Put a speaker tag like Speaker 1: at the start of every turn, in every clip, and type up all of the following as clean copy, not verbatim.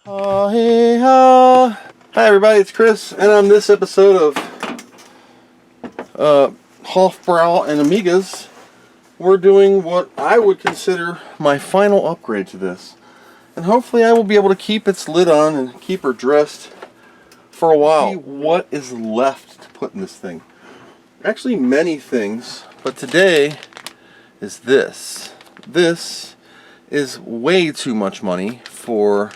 Speaker 1: Hey, hi everybody, it's Chris, and on this episode of Hofbrau and Amigas, we're doing what I would consider my final upgrade to this. And hopefully I will be able to keep its lid on and keep her dressed for a while. See what is left to put in this thing. Actually many things, but today is this. This is way too much money for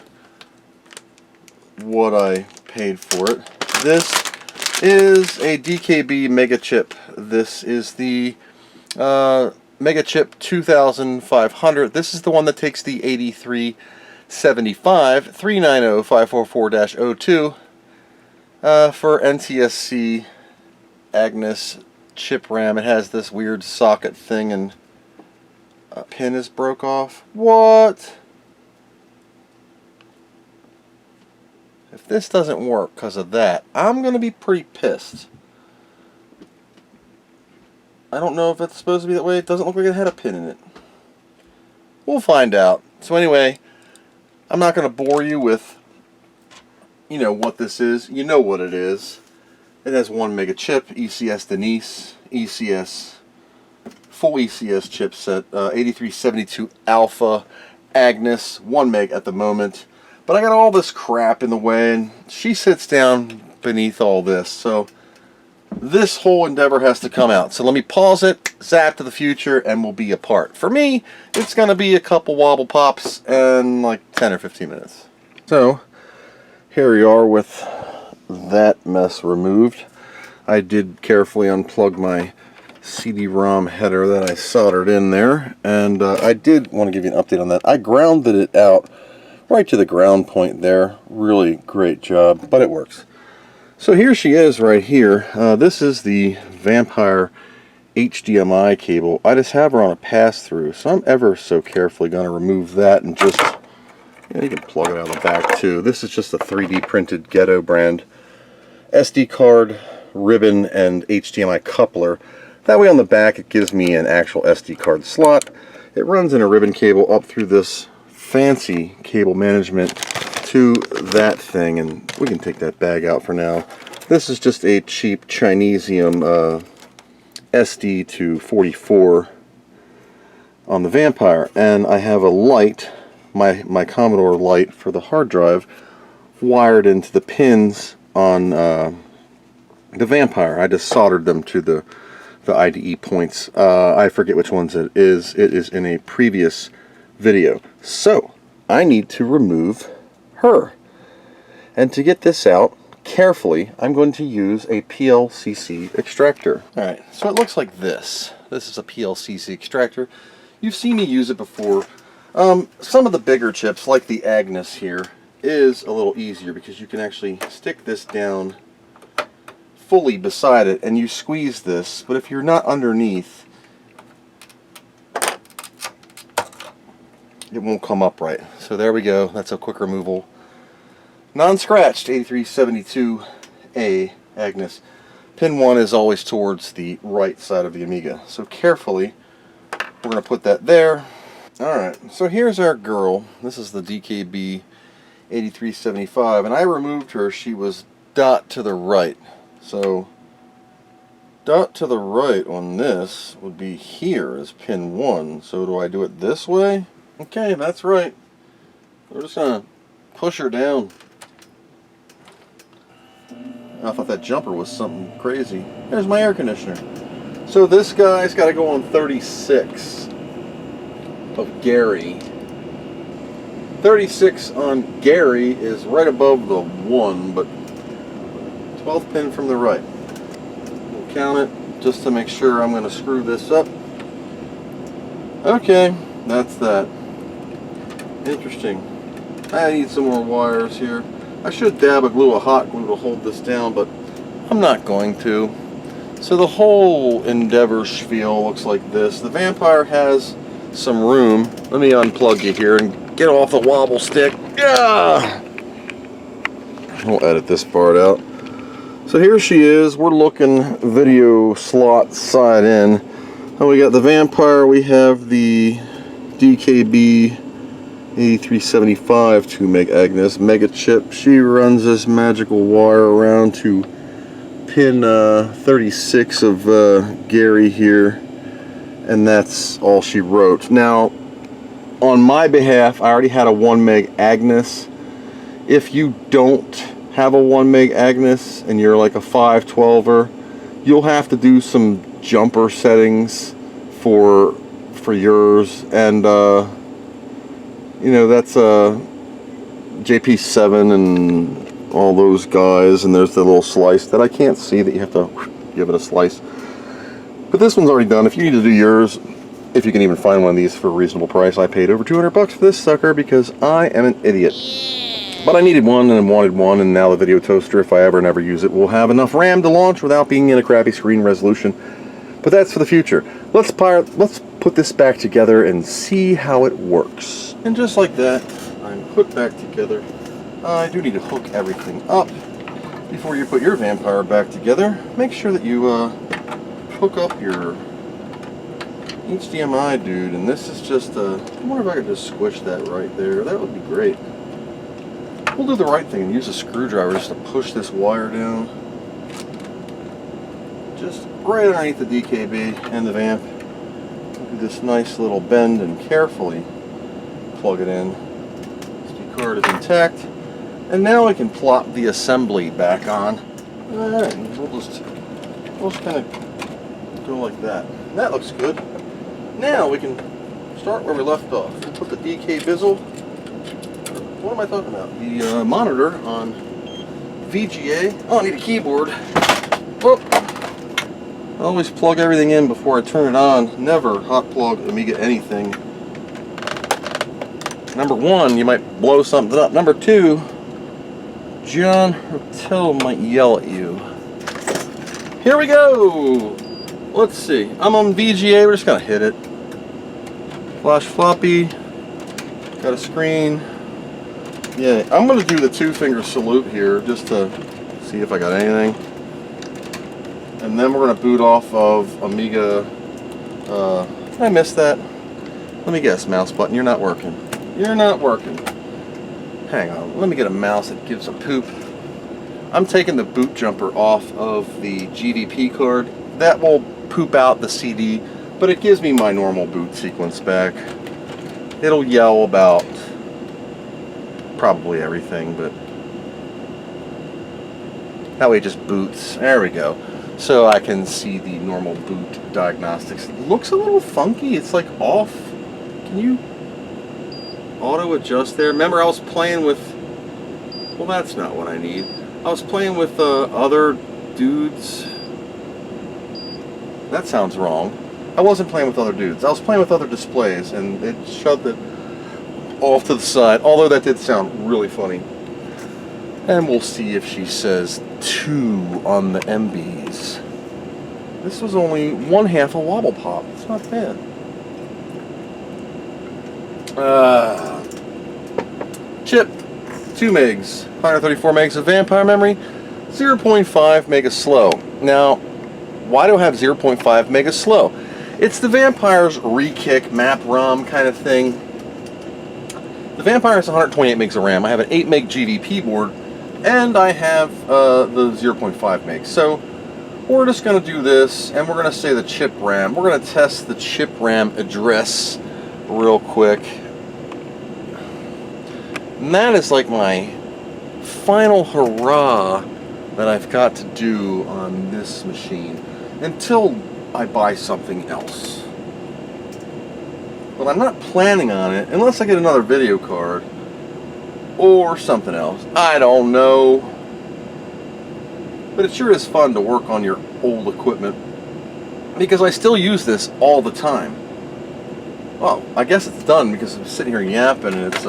Speaker 1: what I paid for it. This is a DKB MegaChip. This is the MegaChip 2500. This is the one that takes the 8375 390544-02 for NTSC agnus chip RAM. It has this weird socket thing and a pin is broke off. What? If this doesn't work because of that, I'm going to be pretty pissed. I don't know if it's supposed to be that way. It doesn't look like it had a pin in it. We'll find out. So anyway, I'm not going to bore you with, you know, what this is. You know what it is. It has one MegaChip, ECS Denise, ECS, full ECS chipset, 8372 Alpha, Agnus, 1 meg at the moment. But I got all this crap in the way, and she sits down beneath all this, so this whole endeavor has to come out. So let me pause it, zap to the future, and we'll be apart. For me, it's going to be a couple wobble pops and like 10 or 15 minutes. So here we are with that mess removed. I did carefully unplug my CD-ROM header that I soldered in there, and I did want to give you an update on that. I grounded it out right to the ground point there. Really great job, but it works. So here she is right here. This is the Vampire HDMI cable. I just have her on a pass-through, so I'm ever so carefully going to remove that and just, you can plug it out of the back too. This is just a 3D printed Ghetto brand SD card, ribbon, and HDMI coupler. That way on the back it gives me an actual SD card slot. It runs in a ribbon cable up through this fancy cable management to that thing, and we can take that bag out for now. This is just a cheap Chinesium SD to 44 on the Vampire, and I have a light, my Commodore light for the hard drive, wired into the pins on the Vampire. I just soldered them to the IDE points. I forget which ones it is. It is in a previous video. So I need to remove her, and to get this out carefully I'm going to use a PLCC extractor. Alright, so it looks like this. This is a PLCC extractor. You've seen me use it before. Some of the bigger chips like the Agnus here is a little easier because you can actually stick this down fully beside it and you squeeze this, but if you're not underneath, it won't come up right. So there we go. That's a quick removal. Non-scratched 8372A Agnus. Pin 1 is always towards the right side of the Amiga. So carefully, we're going to put that there. Alright, so here's our girl. This is the DKB 8375, and I removed her. She was dot to the right. So dot to the right on this would be here as pin 1. So do I do it this way? Okay, that's right. We're just going to push her down. I thought that jumper was something crazy. There's my air conditioner. So this guy's got to go on 36 of Gary. 36 on Gary is right above the 1, but 12th pin from the right. We'll count it just to make sure. I'm going to screw this up. Okay, that's that. Interesting. I need some more wires here. I should dab a hot glue to hold this down, but I'm not going to. So the whole endeavor spiel looks like this. The Vampire has some room. Let me unplug you here and get off the wobble stick. Yeah! We'll edit this part out. So here she is. We're looking video slot side in. And we got the Vampire. We have the DKB 8375 2 meg agnus MegaChip. She runs this magical wire around to pin 36 of Gary here, and that's all she wrote. Now, on my behalf, I already had a 1 meg agnus. If you don't have a 1 meg agnus and you're like a 512er, you'll have to do some jumper settings for yours, and you know, that's JP7 and all those guys, and there's the little slice that I can't see that you have to give it a slice. But this one's already done. If you need to do yours, if you can even find one of these for a reasonable price, I paid over 200 bucks for this sucker because I am an idiot. But I needed one and wanted one, and now the video toaster, if I ever and ever use it, will have enough RAM to launch without being in a crappy screen resolution. But that's for the future. Let's put this back together and see how it works. And just like that, I'm put back together. I do need to hook everything up. Before you put your vampire back together, make sure that you hook up your HDMI, dude. And this is just I wonder if I could just squish that right there. That would be great. We'll do the right thing and use a screwdriver just to push this wire down. Just right underneath the DKB and the vamp. Do this nice little bend and carefully plug it in. SD card is intact. And now I can plop the assembly back on. Alright, we'll just kind of go like that. That looks good. Now we can start where we left off. We'll put the DK bezel. What am I talking about? The monitor on VGA. Oh, I need a keyboard. Whoop. I always plug everything in before I turn it on. Never hot plug Amiga anything. Number one, you might blow something up. Number two, John Hotel might yell at you. Here we go. Let's see. I'm on VGA. We're just gonna hit it. Flash floppy. Got a screen. Yeah, I'm gonna do the 2-finger salute here just to see if I got anything. And then we're gonna boot off of Amiga. Did I miss that? Let me guess, mouse button. You're not working. You're not working. Hang on. Let me get a mouse that gives a poop. I'm taking the boot jumper off of the GVP card. That will poop out the CD, but it gives me my normal boot sequence back. It'll yell about probably everything, but that way it just boots. There we go. So I can see the normal boot diagnostics. It looks a little funky. It's like off. Can you auto adjust there? Remember, I was playing with, well, that's not what I need. I was playing with other dudes. That sounds wrong. I wasn't playing with other dudes. I was playing with other displays, and it shoved it off to the side, although that did sound really funny. And we'll see if she says 2 on the MBs. This was only 1/2 a wobble pop. It's not bad. Chip, 2 megs, 134 megs of vampire memory, 0.5 mega slow. Now, why do I have 0.5 mega slow? It's the Vampire's re-kick map ROM kind of thing. The Vampire has 128 megs of RAM. I have an 8 meg GVP board, and I have the 0.5 megs. So we're just going to do this, and we're going to say the chip RAM. We're going to test the chip RAM address real quick. And that is like my final hurrah that I've got to do on this machine until I buy something else. But I'm not planning on it unless I get another video card or something else. I don't know. But it sure is fun to work on your old equipment because I still use this all the time. Well, I guess it's done because I'm sitting here yapping and it's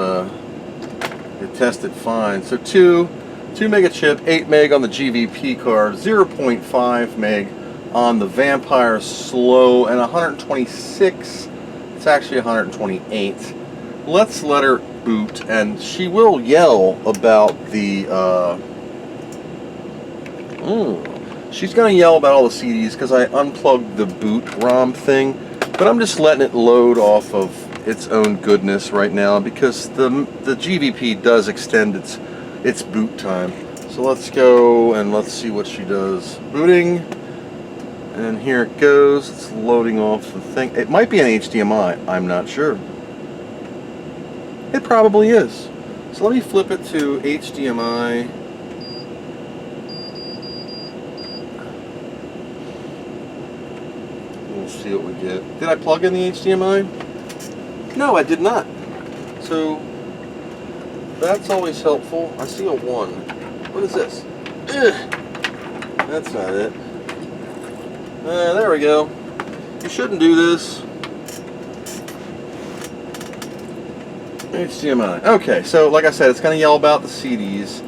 Speaker 1: it tested fine. So 2 MegaChip, 8 meg on the GVP card, 0.5 meg on the Vampire slow, and 126. It's actually 128. Let's let her boot, and she will yell about the she's gonna yell about all the CDs because I unplugged the boot ROM thing, but I'm just letting it load off of its own goodness right now because the GVP does extend its boot time. So let's go and let's see what she does. Booting, and here it goes. It's loading off the thing. It might be an HDMI. I'm not sure. It probably is. So let me flip it to HDMI. We'll see what we get. Did I plug in the HDMI? No, I did not. So that's always helpful. I see a 1. What is this? Ugh. That's not it. There we go. You shouldn't do this. HDMI. Okay, so like I said, it's going to yell about the CDs.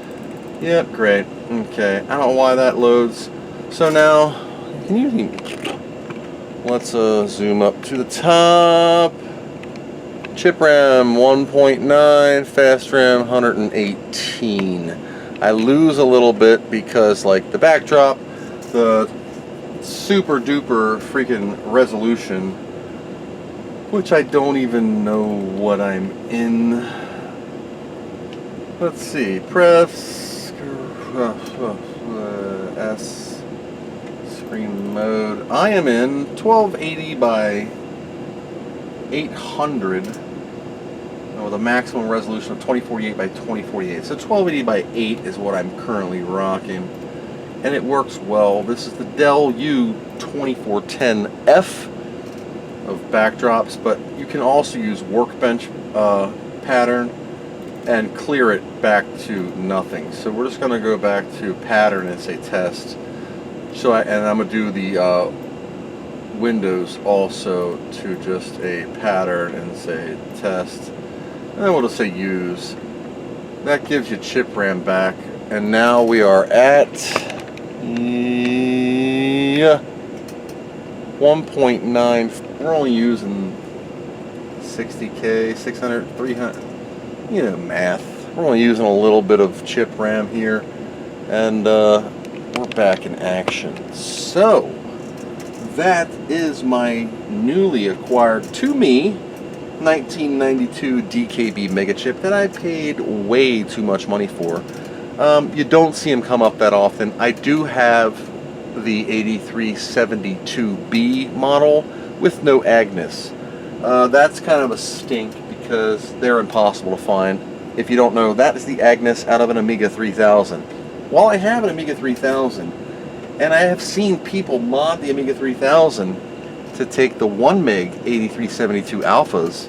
Speaker 1: Yep, great. Okay, I don't know why that loads. So now, can you... Let's zoom up to the top. Chip RAM 1.9, fast RAM 118. I lose a little bit because, like, the backdrop, the super duper freaking resolution, which I don't even know what I'm in. Let's see, press S screen mode. I am in 1280 by 800 with a maximum resolution of 2048 by 2048. So 1280 by 8 is what I'm currently rocking, and it works well. This is the Dell U2410F of backdrops, but you can also use workbench pattern and clear it back to nothing. So we're just going to go back to pattern and say test. So and I'm going to do the Windows also to just a pattern and say test. And then we'll just say use. That gives you chip RAM back. And now we are at 1.9. We're only using 60K, 600, 300. You know, math. We're only using a little bit of chip RAM here. And we're back in action. So that is my newly acquired, to me, 1992 DKB MegaChip that I paid way too much money for. You don't see them come up that often. I do have the 8372B model with no agnus. That's kind of a stink because they're impossible to find. If you don't know, that is the agnus out of an Amiga 3000. While I have an Amiga 3000, and I have seen people mod the Amiga 3000 to take the 1 meg 8372 alphas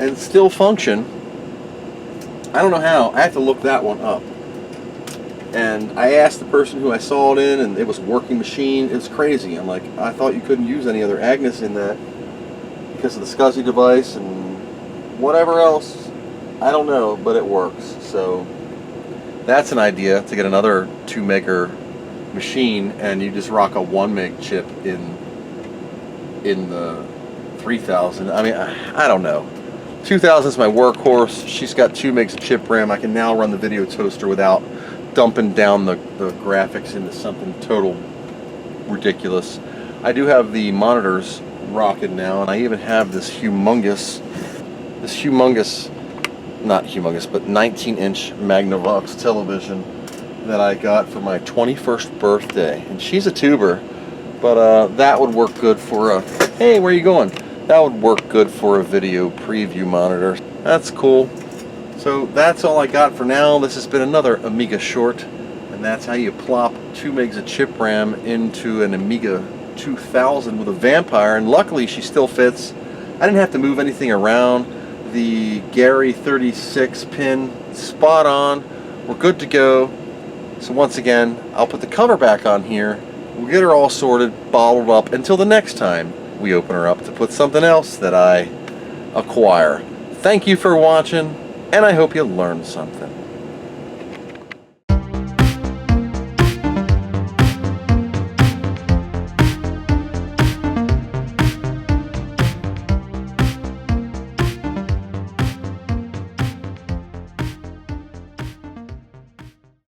Speaker 1: and still function. I don't know how. I have to look that one up. And I asked the person who I saw it in, and it was a working machine. It was crazy. I'm like, I thought you couldn't use any other agnus in that because of the SCSI device and whatever else. I don't know, but it works. So that's an idea, to get another 2 meg machine, and you just rock a 1 meg chip in the 3000. I mean, I don't know. 2000 is my workhorse. She's got 2 megs of chip RAM. I can now run the video toaster without dumping down the graphics into something total ridiculous. I do have the monitors rocking now, and I even have this humongous, not humongous, but 19-inch Magnavox television that I got for my 21st birthday. And she's a tuber, but that would work good for a, hey, where are you going? That would work good for a video preview monitor. That's cool. So that's all I got for now. This has been another Amiga short, and that's how you plop 2 megs of chip RAM into an Amiga 2000 with a Vampire, and luckily she still fits. I didn't have to move anything around. The Gary 36 pin, spot on. We're good to go. So once again, I'll put the cover back on here. We'll get her all sorted, bottled up, until the next time we open her up to put something else that I acquire. Thank you for watching, and I hope you learned something.